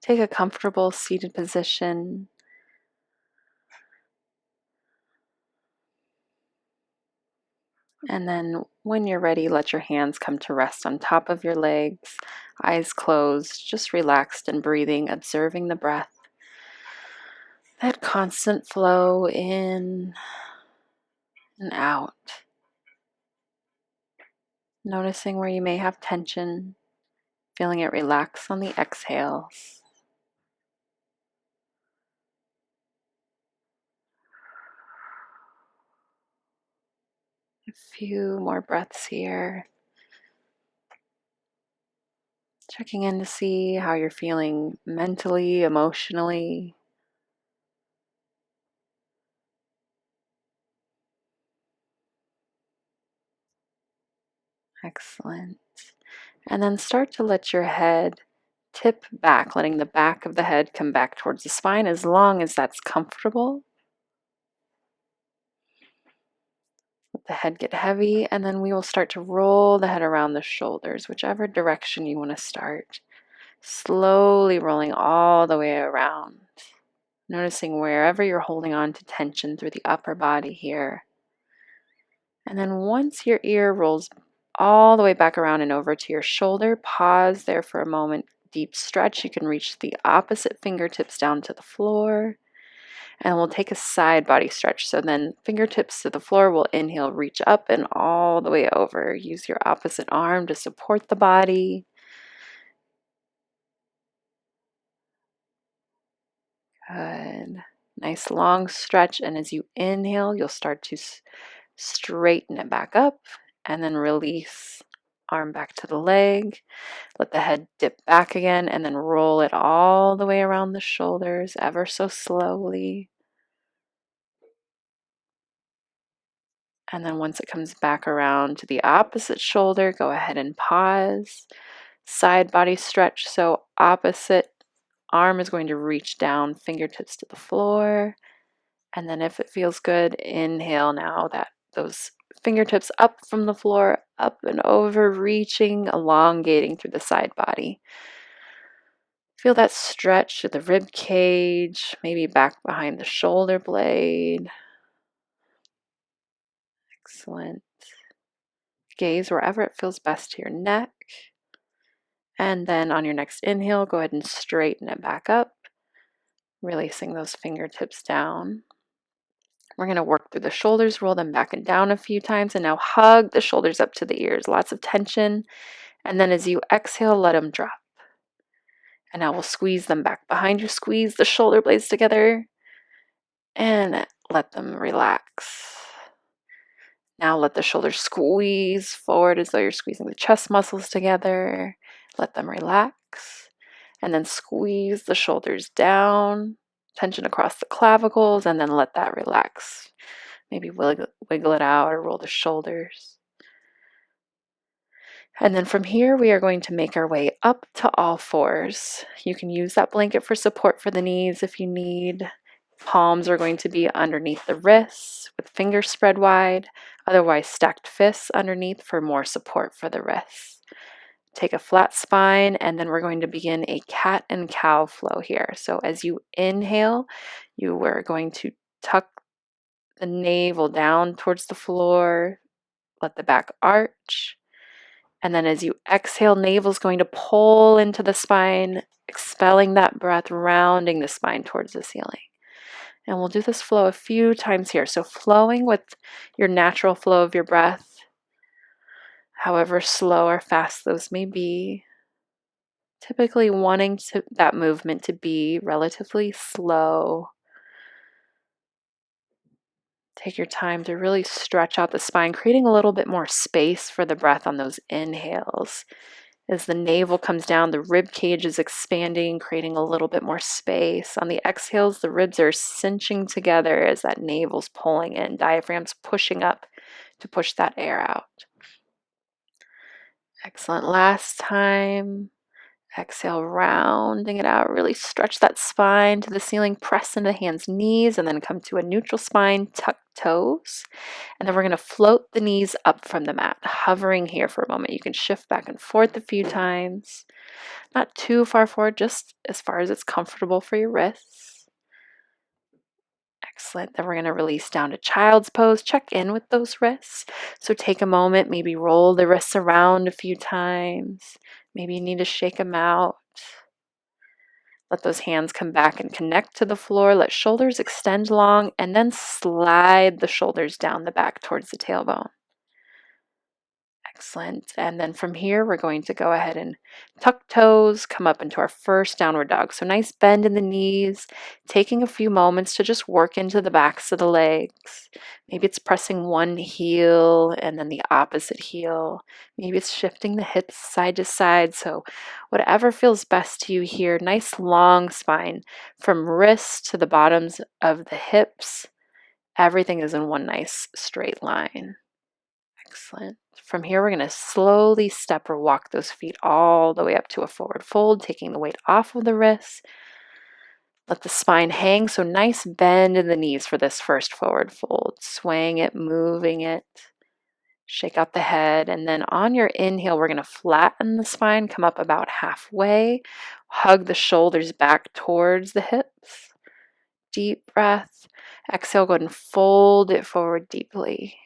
Take a comfortable seated position. And then when you're ready, let your hands come to rest on top of your legs, eyes closed, just relaxed and breathing, observing the breath. That constant flow in and out. Noticing where you may have tension, feeling it relax on the exhales. A few more breaths here. Checking in to see how you're feeling mentally, emotionally. Excellent. And then start to let your head tip back, letting the back of the head come back towards the spine as long as that's comfortable. Let the head get heavy, and then we will start to roll the head around the shoulders, whichever direction you want to start. Slowly rolling all the way around. Noticing wherever you're holding on to tension through the upper body here. And then once your ear rolls all the way back around and over to your shoulder, pause there for a moment. Deep stretch. You can reach the opposite fingertips down to the floor. And we'll take a side body stretch. So then fingertips to the floor, we'll inhale, reach up and all the way over. Use your opposite arm to support the body. Good. Nice long stretch. And as you inhale, you'll start to straighten it back up and then release. Arm back to the leg. Let the head dip back again and then roll it all the way around the shoulders ever so slowly. And then once it comes back around to the opposite shoulder, go ahead and pause. Side body stretch. So opposite arm is going to reach down, fingertips to the floor. And then if it feels good, inhale now those fingertips up from the floor, up and over, reaching, elongating through the side body. Feel that stretch to the rib cage, maybe back behind the shoulder blade. Excellent. Gaze wherever it feels best to your neck. And then on your next inhale, go ahead and straighten it back up, releasing those fingertips down. We're going to work through the shoulders, roll them back and down a few times, and now hug the shoulders up to the ears. Lots of tension. And then as you exhale, let them drop. And now we'll squeeze them back behind you. Squeeze the shoulder blades together and let them relax. Now let the shoulders squeeze forward as though you're squeezing the chest muscles together. Let them relax. And then squeeze the shoulders down, tension across the clavicles, and then let that relax. Maybe wiggle it out or roll the shoulders. And then from here, we are going to make our way up to all fours. You can use that blanket for support for the knees if you need. Palms are going to be underneath the wrists with fingers spread wide. Otherwise, stacked fists underneath for more support for the wrists. Take a flat spine, and then we're going to begin a cat and cow flow here. So as you inhale, you are going to tuck the navel down towards the floor. Let the back arch. And then as you exhale, navel is going to pull into the spine, expelling that breath, rounding the spine towards the ceiling. And we'll do this flow a few times here. So flowing with your natural flow of your breath, however slow or fast those may be. Typically wanting that movement to be relatively slow. Take your time to really stretch out the spine, creating a little bit more space for the breath on those inhales. As the navel comes down, the rib cage is expanding, creating a little bit more space. On the exhales, the ribs are cinching together as that navel's pulling in, diaphragm's pushing up to push that air out. Excellent. Last time. Exhale, rounding it out. Really stretch that spine to the ceiling. Press into the hands, knees, and then come to a neutral spine. Tuck toes. And then we're going to float the knees up from the mat, hovering here for a moment. You can shift back and forth a few times. Not too far forward, just as far as it's comfortable for your wrists. Excellent. Then we're going to release down to child's pose. Check in with those wrists. So take a moment, maybe roll the wrists around a few times. Maybe you need to shake them out. Let those hands come back and connect to the floor. Let shoulders extend long, and then slide the shoulders down the back towards the tailbone. Excellent. And then from here, we're going to go ahead and tuck toes, come up into our first downward dog. So nice bend in the knees, taking a few moments to just work into the backs of the legs. Maybe it's pressing one heel and then the opposite heel. Maybe it's shifting the hips side to side. So whatever feels best to you here. Nice long spine from wrist to the bottoms of the hips. Everything is in one nice straight line. Excellent. From here, we're going to slowly step or walk those feet all the way up to a forward fold, taking the weight off of the wrists. Let the spine hang, so nice bend in the knees for this first forward fold. Swaying it, moving it. Shake out the head, and then on your inhale, we're going to flatten the spine, come up about halfway. Hug the shoulders back towards the hips. Deep breath. Exhale, go ahead and fold it forward deeply.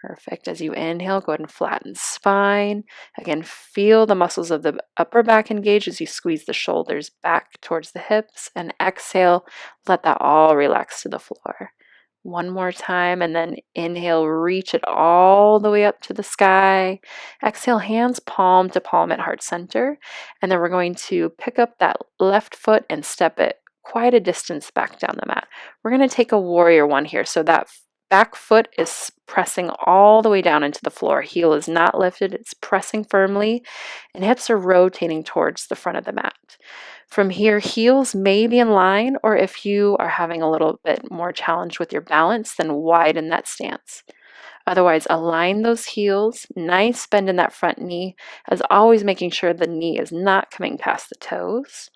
Perfect. As you inhale, go ahead and flatten spine. Again, feel the muscles of the upper back engage as you squeeze the shoulders back towards the hips. And exhale, let that all relax to the floor. One more time, and then inhale, reach it all the way up to the sky. Exhale, hands palm to palm at heart center. And then we're going to pick up that left foot and step it quite a distance back down the mat. We're going to take a warrior one here. So that back foot is pressing all the way down into the floor. Heel is not lifted, it's pressing firmly, and hips are rotating towards the front of the mat. From here, heels may be in line, or if you are having a little bit more challenge with your balance, then widen that stance. Otherwise, align those heels, nice bend in that front knee, as always making sure the knee is not coming past the toes.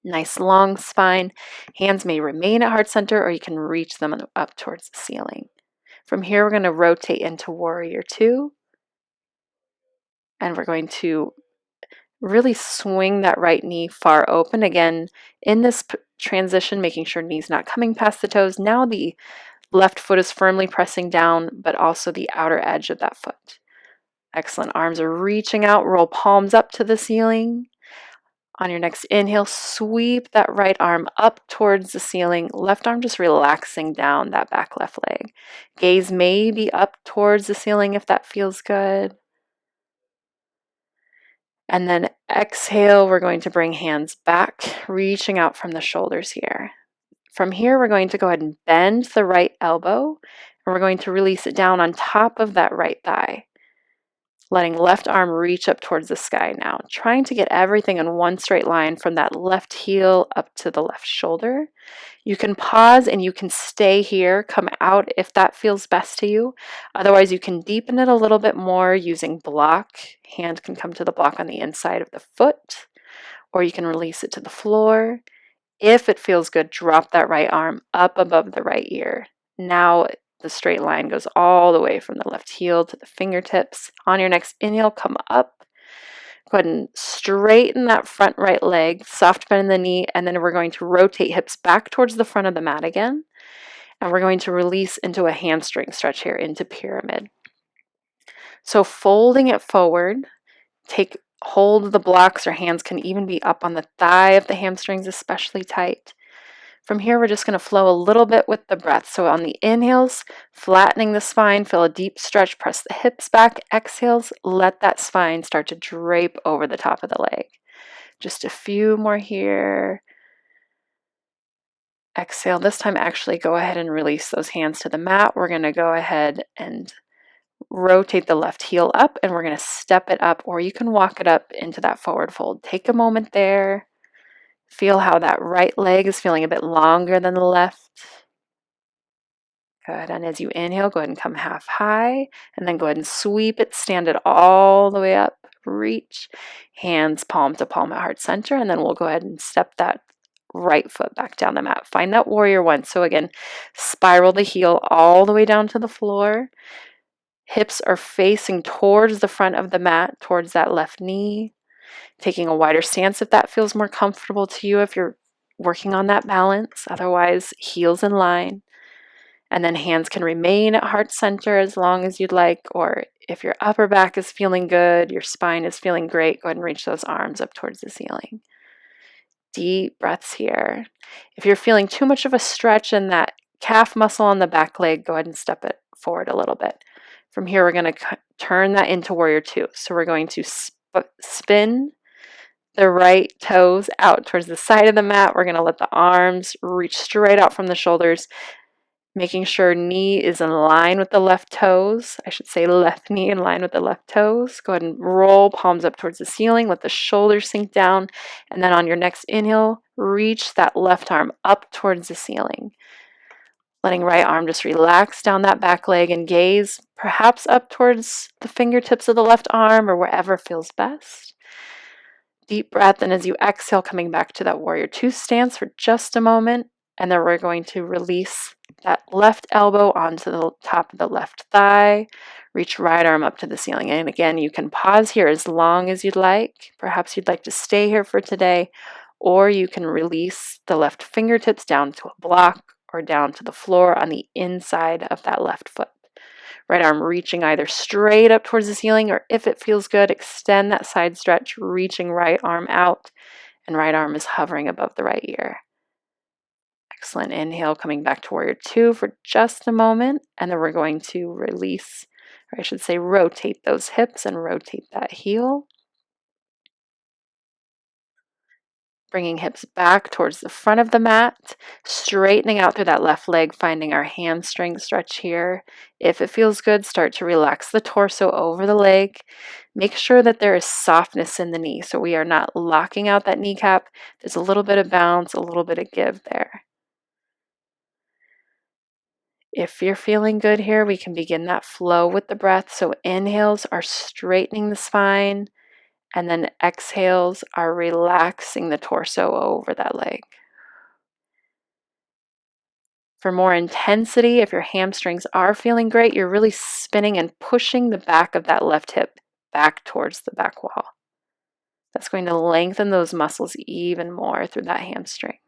Nice long spine. Hands may remain at heart center, or you can reach them up towards the ceiling. From here, we're going to rotate into warrior two. And we're going to really swing that right knee far open. Again, in this transition, making sure knee's not coming past the toes. Now the left foot is firmly pressing down, but also the outer edge of that foot. Excellent. Arms are reaching out. Roll palms up to the ceiling. On your next inhale, sweep that right arm up towards the ceiling. Left arm just relaxing down that back left leg. Gaze may be up towards the ceiling if that feels good. And then exhale, we're going to bring hands back, reaching out from the shoulders here. From here, we're going to go ahead and bend the right elbow, and we're going to release it down on top of that right thigh. Letting left arm reach up towards the sky now. Trying to get everything in one straight line from that left heel up to the left shoulder. You can pause and you can stay here, come out if that feels best to you. Otherwise, you can deepen it a little bit more using block. Hand can come to the block on the inside of the foot, or you can release it to the floor. If it feels good, drop that right arm up above the right ear. Now the straight line goes all the way from the left heel to the fingertips. On your next inhale, come up. Go ahead and straighten that front right leg, soft bend in the knee, and then we're going to rotate hips back towards the front of the mat again. And we're going to release into a hamstring stretch here, into pyramid. So folding it forward, take hold of the blocks, or hands can even be up on the thigh of the hamstrings, especially tight. From here, we're just going to flow a little bit with the breath. So on the inhales, flattening the spine, feel a deep stretch, press the hips back. Exhales, let that spine start to drape over the top of the leg. Just a few more here. Exhale. This time, actually go ahead and release those hands to the mat. We're going to go ahead and rotate the left heel up, and we're going to step it up, or you can walk it up into that forward fold. Take a moment there. Feel how that right leg is feeling a bit longer than the left. Good. And as you inhale, go ahead and come half high, and then go ahead and sweep it, stand it all the way up. reach. Hands palm to palm at heart center, and then we'll go ahead and step that right foot back down the mat. Find that warrior one. So again, spiral the heel all the way down to the floor. Hips are facing towards the front of the mat, towards that left knee. Taking a wider stance if that feels more comfortable to you, if you're working on that balance. Otherwise, heels in line. And then hands can remain at heart center as long as you'd like, or if your upper back is feeling good, your spine is feeling great, go ahead and reach those arms up towards the ceiling. Deep breaths here. If you're feeling too much of a stretch in that calf muscle on the back leg, go ahead and step it forward a little bit. From here, we're going to turn that into warrior two. So we're going to spin the right toes out towards the side of the mat. We're going to let the arms reach straight out from the shoulders, making sure knee is in line with the left toes. I should say left knee in line with the left toes. Go ahead and roll palms up towards the ceiling. Let the shoulders sink down. And then on your next inhale, reach that left arm up towards the ceiling. Letting right arm just relax down that back leg and gaze perhaps up towards the fingertips of the left arm or wherever feels best. Deep breath, and as you exhale, coming back to that warrior two stance for just a moment, and then we're going to release that left elbow onto the top of the left thigh, reach right arm up to the ceiling. And again, you can pause here as long as you'd like. Perhaps you'd like to stay here for today, or you can release the left fingertips down to a block or down to the floor on the inside of that left foot. Right arm reaching either straight up towards the ceiling, or if it feels good, extend that side stretch, reaching right arm out, and right arm is hovering above the right ear. Excellent. Inhale, coming back to warrior two for just a moment, and then we're going to release, or I should say rotate those hips and rotate that heel. Bringing hips back towards the front of the mat, straightening out through that left leg, finding our hamstring stretch here. If it feels good, start to relax the torso over the leg. Make sure that there is softness in the knee, so we are not locking out that kneecap. There's a little bit of bounce, a little bit of give there. If you're feeling good here, we can begin that flow with the breath. So inhales are straightening the spine, and then exhales are relaxing the torso over that leg. For more intensity, if your hamstrings are feeling great, you're really spinning and pushing the back of that left hip back towards the back wall. That's going to lengthen those muscles even more through that hamstring.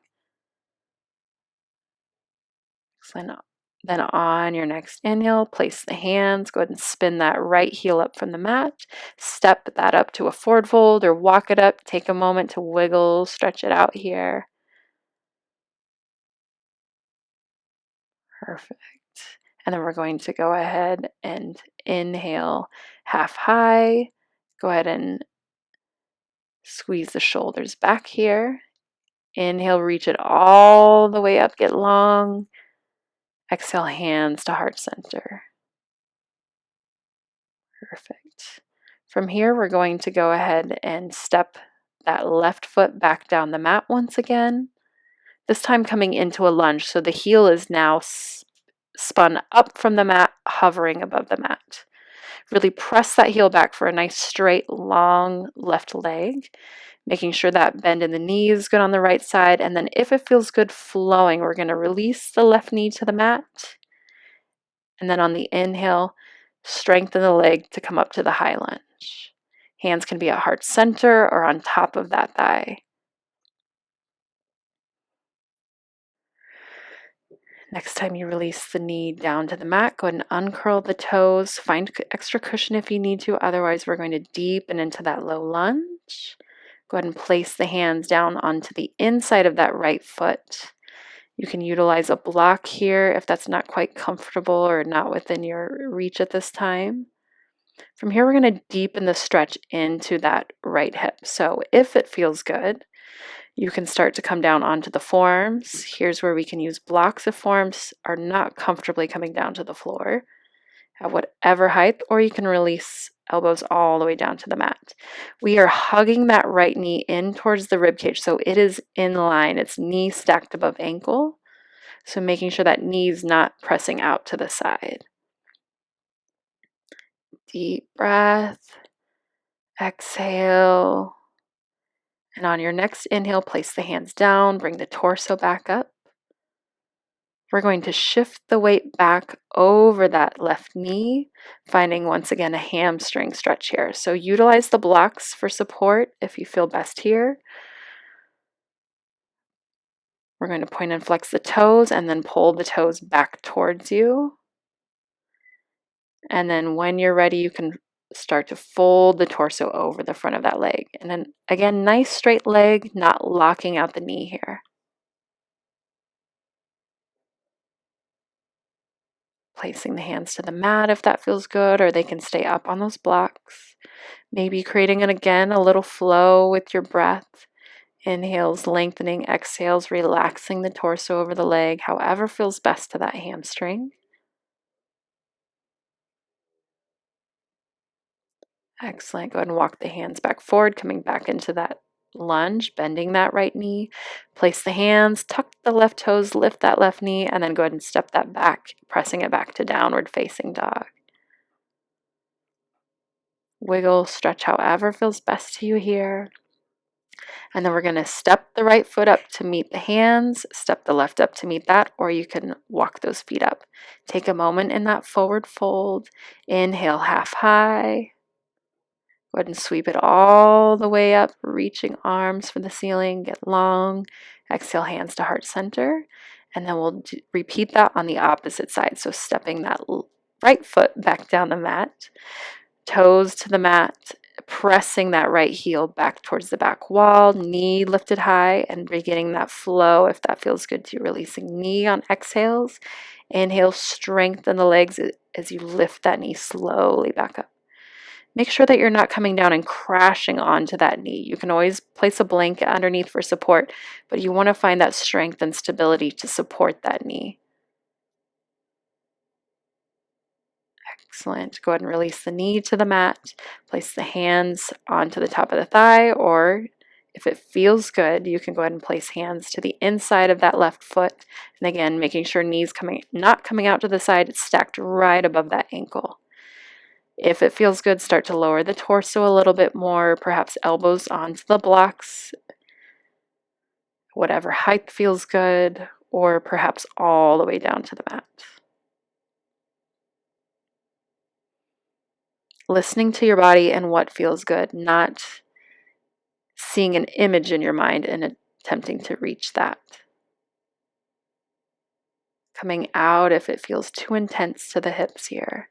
Excellent. Then on your next inhale, place the hands, go ahead and spin that right heel up from the mat. Step that up to a forward fold or walk it up. Take a moment to wiggle, stretch it out here. Perfect. And then we're going to go ahead and inhale half high. Go ahead and squeeze the shoulders back here. Inhale, reach it all the way up, get long. Exhale, hands to heart center. Perfect. From here, we're going to go ahead and step that left foot back down the mat once again. This time coming into a lunge, so the heel is now spun up from the mat, hovering above the mat. Really press that heel back for a nice straight, long left leg, making sure that bend in the knee is good on the right side. And then if it feels good flowing, we're going to release the left knee to the mat. And then on the inhale, strengthen the leg to come up to the high lunge. Hands can be at heart center or on top of that thigh. Next time you release the knee down to the mat, go ahead and uncurl the toes. Find extra cushion if you need to. Otherwise, we're going to deepen into that low lunge. Go ahead and place the hands down onto the inside of that right foot. You can utilize a block here if that's not quite comfortable or not within your reach at this time. From here, we're going to deepen the stretch into that right hip. So if it feels good, you can start to come down onto the forearms. Here's where we can use blocks if forearms are not comfortably coming down to the floor at whatever height, or you can release elbows all the way down to the mat. We are hugging that right knee in towards the rib cage, so it is in line. It's knee stacked above ankle, so making sure that knee is not pressing out to the side. Deep breath. Exhale. And on your next inhale, place the hands down, bring the torso back up. We're going to shift the weight back over that left knee, finding once again a hamstring stretch here. So utilize the blocks for support if you feel best here. We're going to point and flex the toes and then pull the toes back towards you. And then when you're ready, you can start to fold the torso over the front of that leg. And then again, nice straight leg, not locking out the knee here. Placing the hands to the mat if that feels good, or they can stay up on those blocks. Maybe creating, again, a little flow with your breath. Inhales, lengthening, exhales, relaxing the torso over the leg, however feels best to that hamstring. Excellent. Go ahead and walk the hands back forward, coming back into that lunge, bending that right knee. Place the hands, tuck the left toes, lift that left knee, and then go ahead and step that back, pressing it back to downward facing dog. Wiggle, stretch however feels best to you here. And then we're going to step the right foot up to meet the hands, step the left up to meet that, or you can walk those feet up. Take a moment in that forward fold. Inhale, half high. Go ahead and sweep it all the way up, reaching arms for the ceiling, get long. Exhale, hands to heart center. And then we'll repeat that on the opposite side. So stepping that right foot back down the mat, toes to the mat, pressing that right heel back towards the back wall, knee lifted high, and beginning that flow if that feels good to you. Releasing knee on exhales. Inhale, strengthen the legs as you lift that knee slowly back up. Make sure that you're not coming down and crashing onto that knee. You can always place a blanket underneath for support, but you want to find that strength and stability to support that knee. Excellent. Go ahead and release the knee to the mat. Place the hands onto the top of the thigh, or if it feels good, you can go ahead and place hands to the inside of that left foot. And again, making sure knees not coming out to the side, it's stacked right above that ankle. If it feels good, start to lower the torso a little bit more, perhaps elbows onto the blocks, whatever height feels good, or perhaps all the way down to the mat. Listening to your body and what feels good, not seeing an image in your mind and attempting to reach that. Coming out if it feels too intense to the hips here.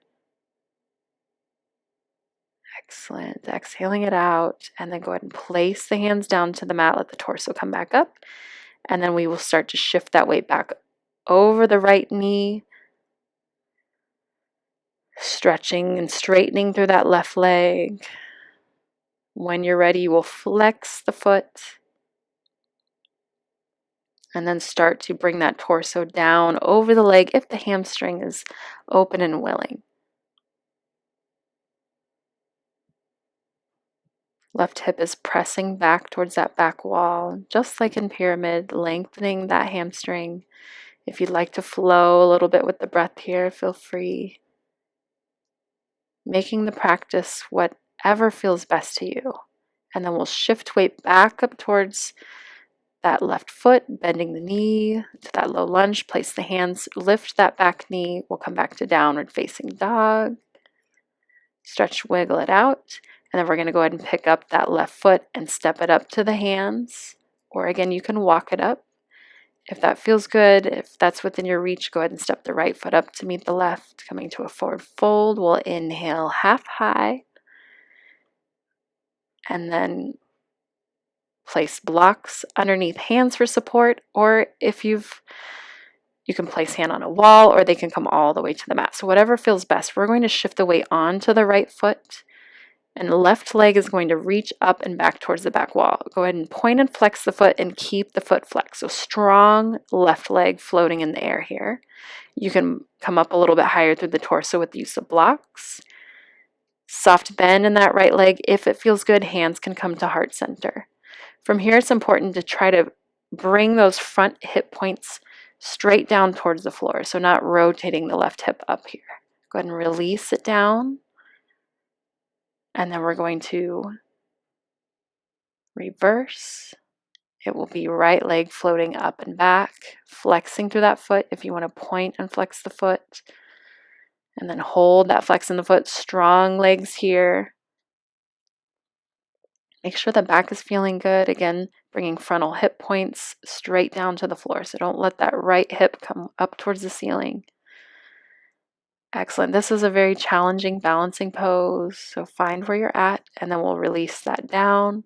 Excellent. Exhaling it out, and then go ahead and place the hands down to the mat. Let the torso come back up, and then we will start to shift that weight back over the right knee, stretching and straightening through that left leg. When you're ready, you will flex the foot, and then start to bring that torso down over the leg if the hamstring is open and willing. Left hip is pressing back towards that back wall, just like in pyramid, lengthening that hamstring. If you'd like to flow a little bit with the breath here, feel free. Making the practice whatever feels best to you. And then we'll shift weight back up towards that left foot, bending the knee to that low lunge. Place the hands, lift that back knee. We'll come back to downward facing dog. Stretch, wiggle it out. And then we're going to go ahead and pick up that left foot and step it up to the hands. Or again, you can walk it up. If that feels good, if that's within your reach, go ahead and step the right foot up to meet the left. Coming to a forward fold, we'll inhale half high. And then place blocks underneath hands for support. Or if you can place hand on a wall, or they can come all the way to the mat. So whatever feels best. We're going to shift the weight onto the right foot. And the left leg is going to reach up and back towards the back wall. Go ahead and point and flex the foot and keep the foot flexed. So strong left leg floating in the air here. You can come up a little bit higher through the torso with the use of blocks. Soft bend in that right leg. If it feels good, hands can come to heart center. From here, it's important to try to bring those front hip points straight down towards the floor. So not rotating the left hip up here. Go ahead and release it down. And then we're going to reverse. It will be right leg floating up and back, flexing through that foot if you want to point and flex the foot. And then hold that flex in the foot, strong legs here. Make sure the back is feeling good. Again, bringing frontal hip points straight down to the floor. So don't let that right hip come up towards the ceiling. Excellent. This is a very challenging balancing pose. So find where you're at, and then we'll release that down.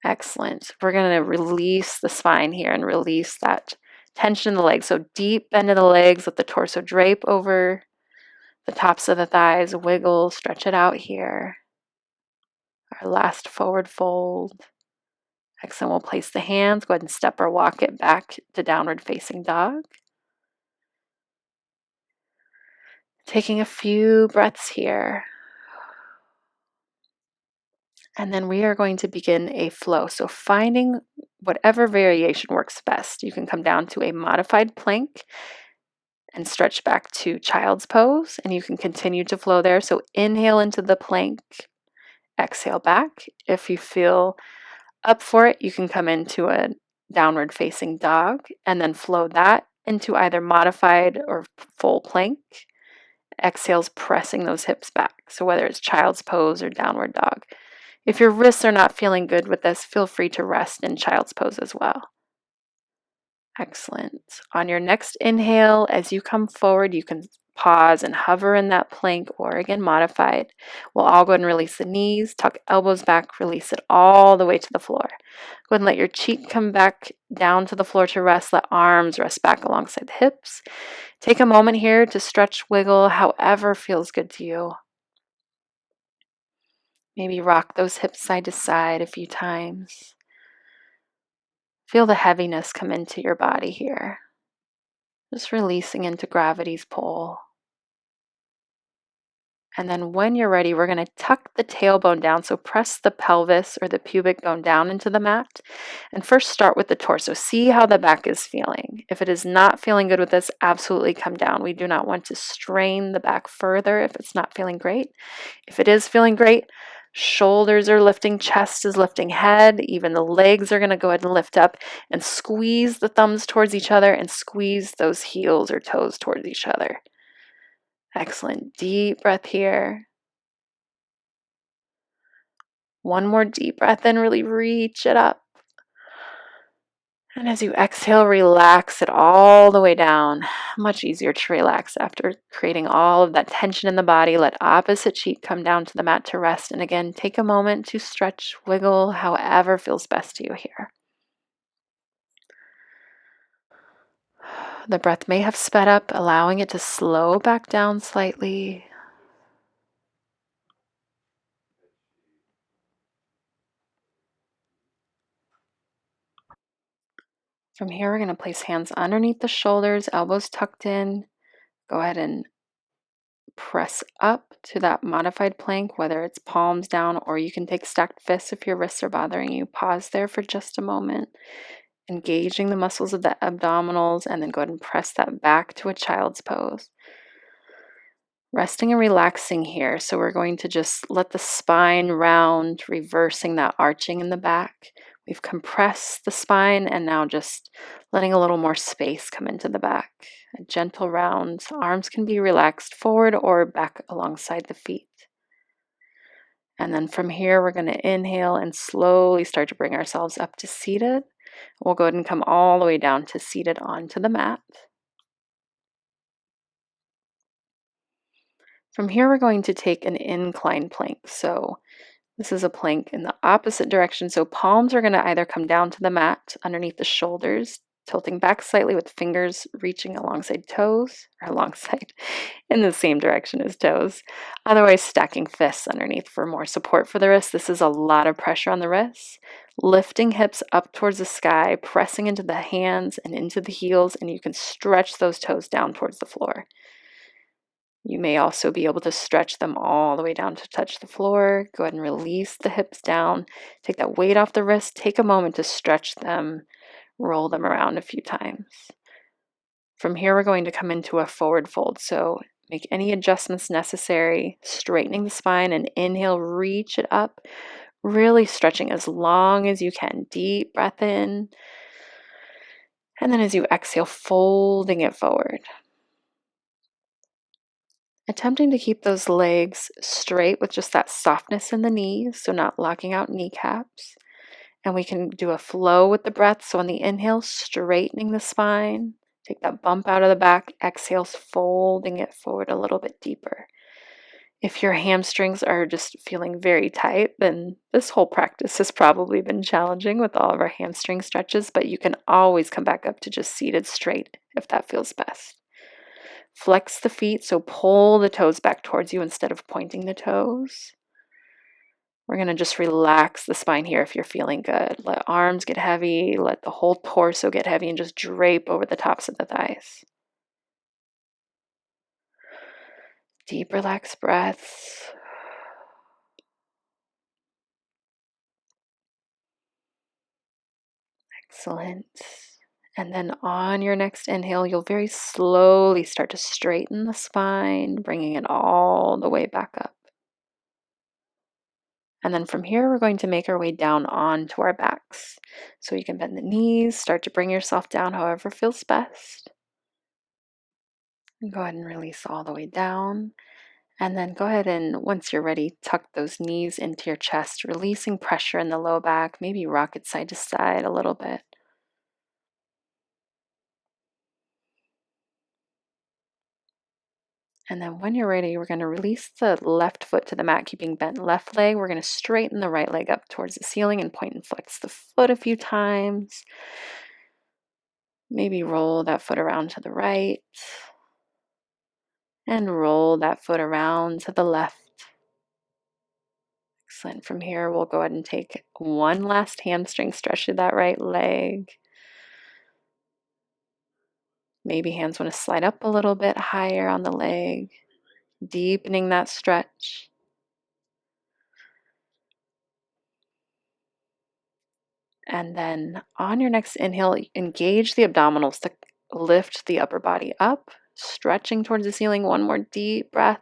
Excellent. We're going to release the spine here and release that tension in the legs. So deep bend of the legs, let the torso drape over the tops of the thighs, wiggle, stretch it out here. Our last forward fold. Excellent. We'll place the hands, go ahead and step or walk it back to downward facing dog. Taking a few breaths here. And then we are going to begin a flow. So finding whatever variation works best. You can come down to a modified plank and stretch back to child's pose, and you can continue to flow there. So inhale into the plank, exhale back. If you feel up for it, you can come into a downward facing dog and then flow that into either modified or full plank. Exhales pressing those hips back. So whether it's child's pose or downward dog. If your wrists are not feeling good with this, feel free to rest in child's pose as well. Excellent. On your next inhale, as you come forward, you can pause and hover in that plank or again modified. We'll all go ahead and release the knees, tuck elbows back, release it all the way to the floor. Go ahead and let your cheek come back down to the floor to rest. Let arms rest back alongside the hips. Take a moment here to stretch, wiggle, however feels good to you. Maybe rock those hips side to side a few times. Feel the heaviness come into your body here. Just releasing into gravity's pull. And then when you're ready, we're going to tuck the tailbone down. So press the pelvis or the pubic bone down into the mat. And first start with the torso. See how the back is feeling. If it is not feeling good with this, absolutely come down. We do not want to strain the back further if it's not feeling great. If it is feeling great, shoulders are lifting, chest is lifting, head, even the legs are going to go ahead and lift up and squeeze the thumbs towards each other and squeeze those heels or toes towards each other. Excellent. Deep breath here. One more deep breath and really reach it up. And as you exhale, relax it all the way down. Much easier to relax after creating all of that tension in the body. Let opposite cheek come down to the mat to rest. And again, take a moment to stretch, wiggle, however feels best to you here. The breath may have sped up, allowing it to slow back down slightly. From here, we're going to place hands underneath the shoulders, elbows tucked in. Go ahead and press up to that modified plank, whether it's palms down or you can take stacked fists if your wrists are bothering you. Pause there for just a moment, engaging the muscles of the abdominals, and then go ahead and press that back to a child's pose. Resting and relaxing here. So we're going to just let the spine round, reversing that arching in the back. We've compressed the spine and now just letting a little more space come into the back. A gentle round. Arms can be relaxed forward or back alongside the feet. And then from here, we're going to inhale and slowly start to bring ourselves up to seated. We'll go ahead and come all the way down to seated onto the mat. From here, we're going to take an incline plank. So this is a plank in the opposite direction. So palms are going to either come down to the mat underneath the shoulders, tilting back slightly with fingers reaching alongside toes, or alongside in the same direction as toes. Otherwise, stacking fists underneath for more support for the wrists. This is a lot of pressure on the wrists. Lifting hips up towards the sky, pressing into the hands and into the heels, and you can stretch those toes down towards the floor. You may also be able to stretch them all the way down to touch the floor. Go ahead and release the hips down. Take that weight off the wrist. Take a moment to stretch them. Roll them around a few times. From here, we're going to come into a forward fold. So Make any adjustments necessary, straightening the spine, and inhale, reach it up, really stretching as long as you can. Deep breath in. And then as you exhale, folding it forward. Attempting to keep those legs straight with just that softness in the knees, so not locking out kneecaps. And we can do a flow with the breath. So on the inhale, straightening the spine. Take that bump out of the back. Exhale, folding it forward a little bit deeper. If your hamstrings are just feeling very tight, then this whole practice has probably been challenging with all of our hamstring stretches, but you can always come back up to just seated straight if that feels best. Flex the feet, so pull the toes back towards you instead of pointing the toes. We're going to just relax the spine here if you're feeling good. Let arms get heavy, let the whole torso get heavy, and just drape over the tops of the thighs. Deep, relaxed breaths. Excellent. And then on your next inhale, you'll very slowly start to straighten the spine, bringing it all the way back up. And then from here, we're going to make our way down onto our backs. So you can bend the knees, start to bring yourself down however feels best. And go ahead and release all the way down. And then go ahead and, once you're ready, tuck those knees into your chest, releasing pressure in the low back, maybe rock it side to side a little bit. And then when you're ready, we're going to release the left foot to the mat, keeping bent left leg. We're going to straighten the right leg up towards the ceiling and point and flex the foot a few times. Maybe roll that foot around to the right. And roll that foot around to the left. Excellent. From here, we'll go ahead and take one last hamstring stretch to that right leg. Maybe hands want to slide up a little bit higher on the leg, deepening that stretch. And then on your next inhale, engage the abdominals to lift the upper body up, stretching towards the ceiling. One more deep breath,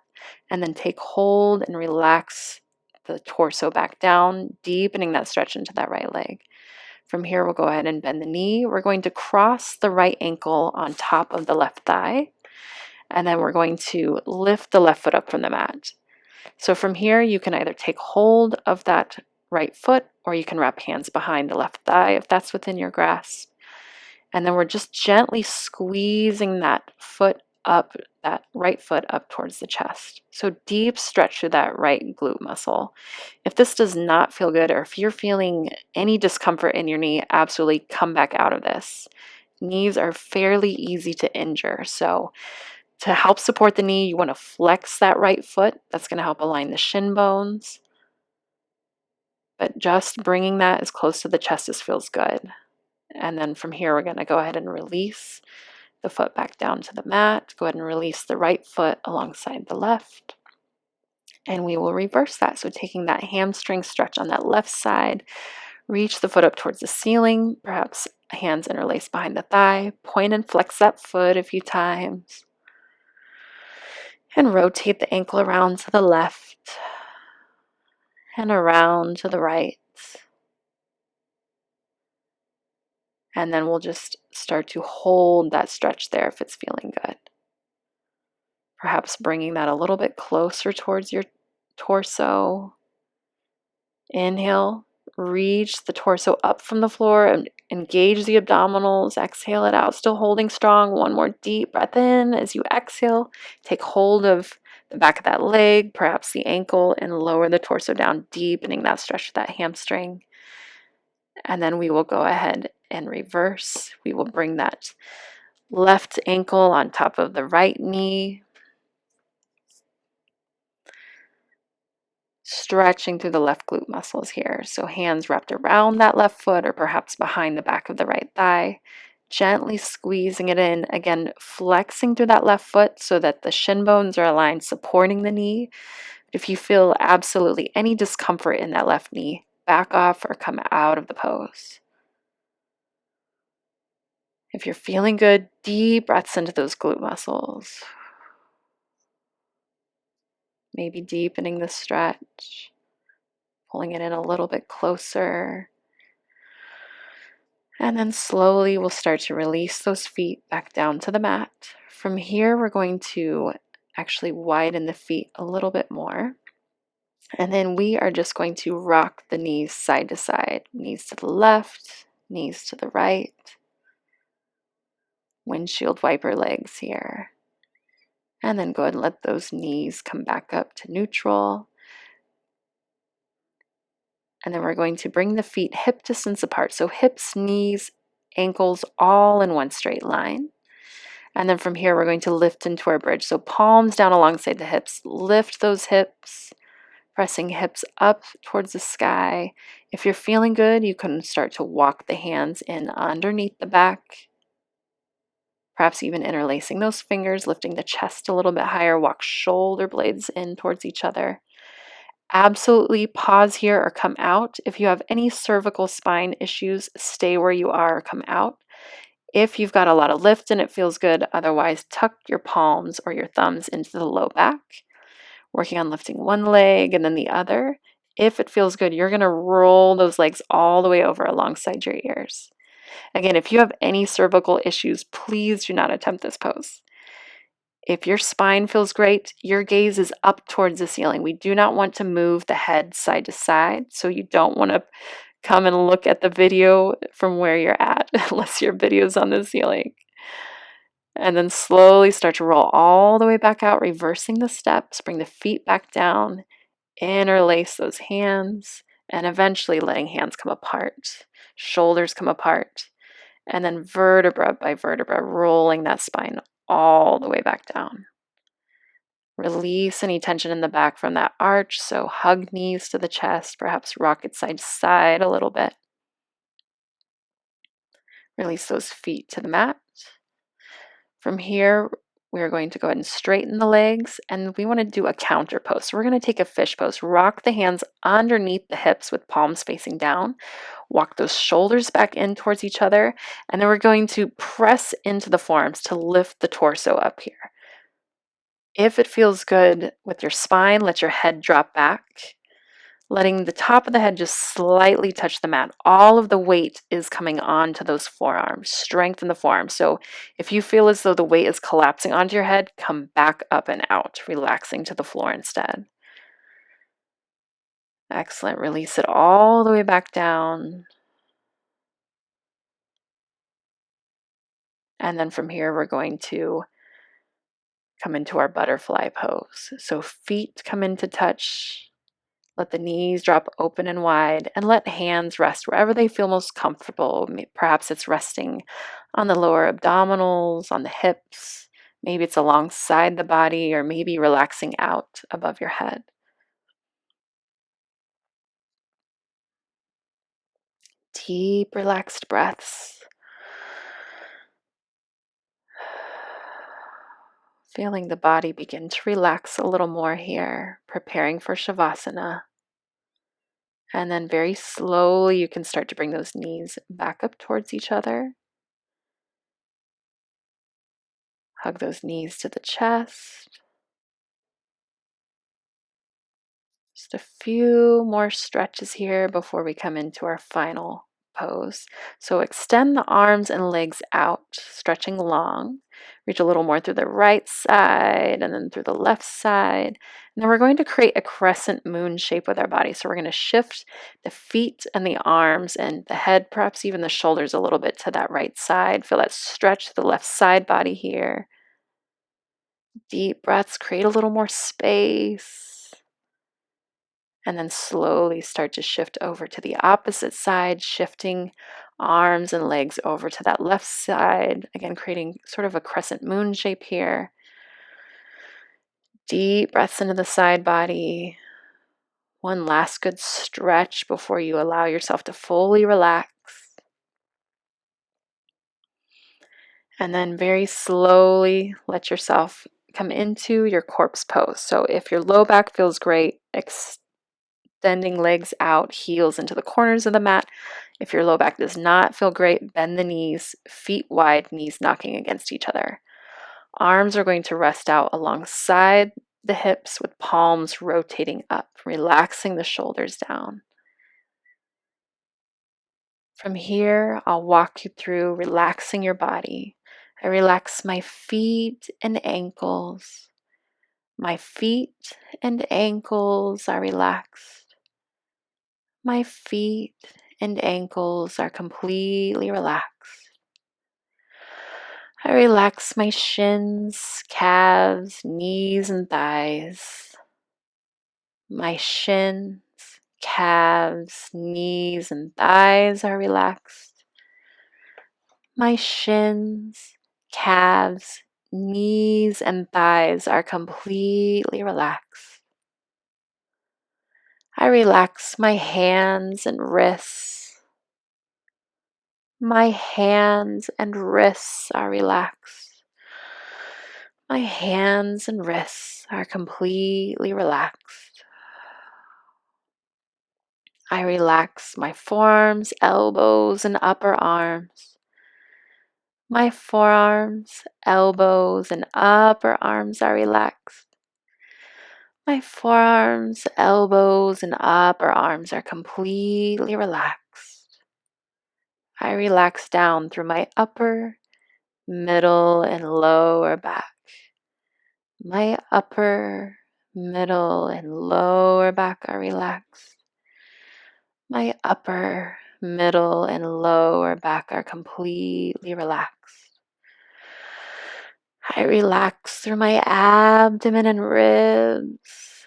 and then take hold and relax the torso back down, deepening that stretch into that right leg. From here, we'll go ahead and bend the knee. We're going to cross the right ankle on top of the left thigh, and then we're going to lift the left foot up from the mat. So from here, you can either take hold of that right foot, or you can wrap hands behind the left thigh if that's within your grasp. And then we're just gently squeezing that foot up, that right foot up towards the chest. So deep stretch through that right glute muscle. If this does not feel good, or if you're feeling any discomfort in your knee, absolutely come back out of this. Knees are fairly easy to injure. So to help support the knee, you want to flex that right foot. That's going to help align the shin bones. But just bringing that as close to the chest as feels good. And then from here, we're going to go ahead and release the foot back down to the mat. Go ahead and release the right foot alongside the left. And we will reverse that. So taking that hamstring stretch on that left side, reach the foot up towards the ceiling, perhaps hands interlaced behind the thigh. Point and flex that foot a few times. And rotate the ankle around to the left and around to the right. And then we'll just start to hold that stretch there if it's feeling good. Perhaps bringing that a little bit closer towards your torso. Inhale, reach the torso up from the floor and engage the abdominals. Exhale it out, still holding strong. One more deep breath in. As you exhale, take hold of the back of that leg, perhaps the ankle, and lower the torso down, deepening that stretch of that hamstring. And then we will go ahead and reverse. We will bring that left ankle on top of the right knee, stretching through the left glute muscles here. So hands wrapped around that left foot or perhaps behind the back of the right thigh, gently squeezing it in. Again, flexing through that left foot so that the shin bones are aligned, supporting the knee. If you feel absolutely any discomfort in that left knee, back off or come out of the pose. If you're feeling good, deep breaths into those glute muscles. maybe deepening the stretch, pulling it in a little bit closer. And then slowly we'll start to release those feet back down to the mat. From here, we're going to actually widen the feet a little bit more. And then we are just going to rock the knees side to side, knees to the left, knees to the right. Windshield wiper legs here. And then go ahead and let those knees come back up to neutral. And then we're going to bring the feet hip distance apart. So hips, knees, ankles, all in one straight line. And then from here, we're going to lift into our bridge. So palms down alongside the hips. Lift those hips, pressing hips up towards the sky. If you're feeling good, you can start to walk the hands in underneath the back. Perhaps even interlacing those fingers, lifting the chest a little bit higher. Walk shoulder blades in towards each other. Absolutely pause here or come out. If you have any cervical spine issues, stay where you are or come out. If you've got a lot of lift and it feels good, otherwise tuck your palms or your thumbs into the low back, working on lifting one leg and then the other. If it feels good, you're going to roll those legs all the way over alongside your ears. Again, if you have any cervical issues, please do not attempt this pose. If your spine feels great, your gaze is up towards the ceiling. We do not want to move the head side to side, so you don't want to come and look at the video from where you're at, unless your video's on the ceiling. And then slowly start to roll all the way back out, reversing the steps, bring the feet back down, interlace those hands, and eventually letting hands come apart, shoulders come apart, and then vertebra by vertebra, rolling that spine all the way back down. Release any tension in the back from that arch, so hug knees to the chest, perhaps rock it side to side a little bit. Release those feet to the mat. From here, we're going to go ahead and straighten the legs, and we want to do a counter pose. So we're going to take a fish pose. Rock the hands underneath the hips with palms facing down. Walk those shoulders back in towards each other, and then we're going to press into the forearms to lift the torso up here. If it feels good with your spine, let your head drop back, letting the top of the head just slightly touch the mat. All of the weight is coming onto those forearms. Strengthen the forearms. So if you feel as though the weight is collapsing onto your head, come back up and out, relaxing to the floor instead. Excellent. Release it all the way back down. And then from here, we're going to come into our butterfly pose. So feet come into touch. Let the knees drop open and wide, and let hands rest wherever they feel most comfortable. Perhaps it's resting on the lower abdominals, on the hips. Maybe it's alongside the body, or maybe relaxing out above your head. Deep, relaxed breaths. Feeling the body begin to relax a little more here, preparing for Shavasana. And then very slowly, you can start to bring those knees back up towards each other. Hug those knees to the chest. Just a few more stretches here before we come into our final pose. So extend the arms and legs out, stretching long. Reach a little more through the right side and then through the left side. And then we're going to create a crescent moon shape with our body. So we're going to shift the feet and the arms and the head, perhaps even the shoulders a little bit to that right side. Feel that stretch to the left side body here. Deep breaths, create a little more space. And then slowly start to shift over to the opposite side, shifting arms and legs over to that left side. Again, creating sort of a crescent moon shape here. Deep breaths into the side body. One last good stretch before you allow yourself to fully relax. And then very slowly let yourself come into your corpse pose. So if your low back feels great, extending legs out, heels into the corners of the mat. If your low back does not feel great, bend the knees, feet wide, knees knocking against each other. Arms are going to rest out alongside the hips with palms rotating up, relaxing the shoulders down. From here, I'll walk you through relaxing your body. I relax my feet and ankles. My feet and ankles are relaxed. My feet and ankles are completely relaxed. I relax my shins, calves, knees, and thighs. My shins, calves, knees, and thighs are relaxed. My shins, calves, knees, and thighs are completely relaxed. I relax my hands and wrists. My hands and wrists are relaxed. My hands and wrists are completely relaxed. I relax my forearms, elbows, and upper arms. My forearms, elbows, and upper arms are relaxed. My forearms, elbows, and upper arms are completely relaxed. I relax down through my upper, middle, and lower back. My upper, middle, and lower back are relaxed. My upper, middle, and lower back are completely relaxed. I relax through my abdomen and ribs.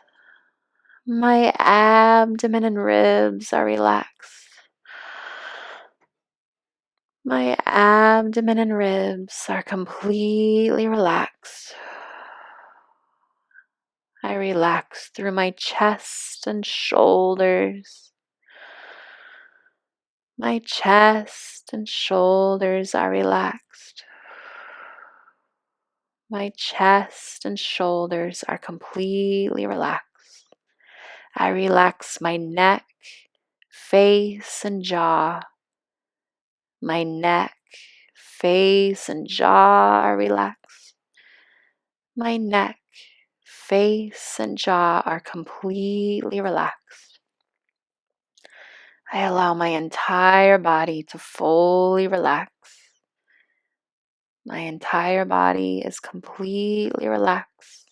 My abdomen and ribs are relaxed. My abdomen and ribs are completely relaxed. I relax through my chest and shoulders. My chest and shoulders are relaxed. My chest and shoulders are completely relaxed. I relax my neck, face, and jaw. My neck, face, and jaw are relaxed. My neck, face, and jaw are completely relaxed. I allow my entire body to fully relax. My entire body is completely relaxed.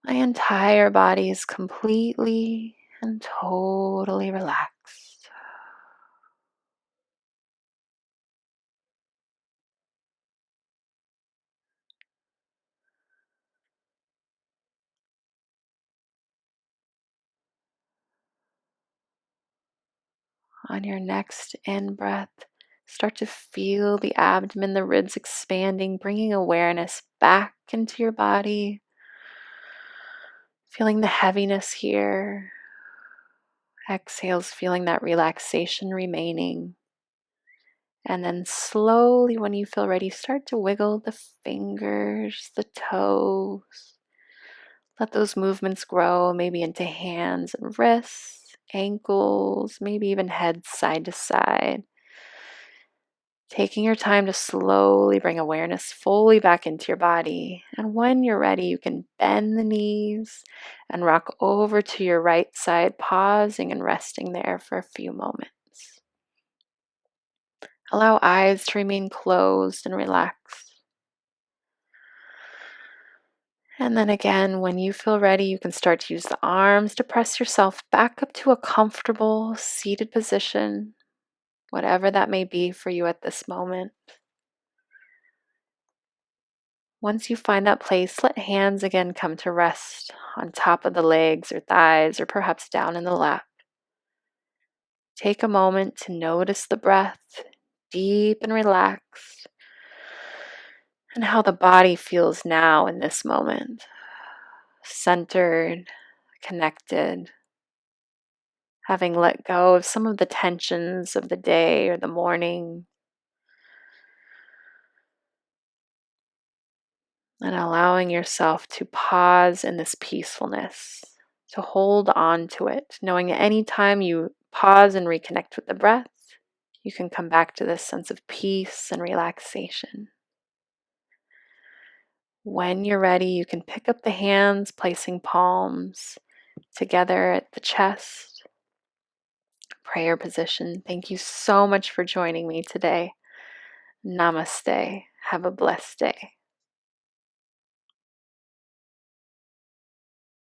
My entire body is completely and totally relaxed. On your next in breath, start to feel the abdomen, the ribs expanding, bringing awareness back into your body. Feeling the heaviness here. Exhales, feeling that relaxation remaining. And then slowly, when you feel ready, start to wiggle the fingers, the toes. Let those movements grow, maybe into hands and wrists, ankles, maybe even head side to side. Taking your time to slowly bring awareness fully back into your body. And when you're ready, you can bend the knees and rock over to your right side, pausing and resting there for a few moments. Allow eyes to remain closed and relaxed. And then again, when you feel ready, you can start to use the arms to press yourself back up to a comfortable seated position, whatever that may be for you at this moment. Once you find that place, let hands again come to rest on top of the legs or thighs or perhaps down in the lap. Take a moment to notice the breath, deep and relaxed, and how the body feels now in this moment. Centered, connected, having let go of some of the tensions of the day or the morning, and allowing yourself to pause in this peacefulness, to hold on to it, knowing that anytime you pause and reconnect with the breath, you can come back to this sense of peace and relaxation. When you're ready, you can pick up the hands, placing palms together at the chest. Prayer position. Thank you so much for joining me today. Namaste. Have a blessed day.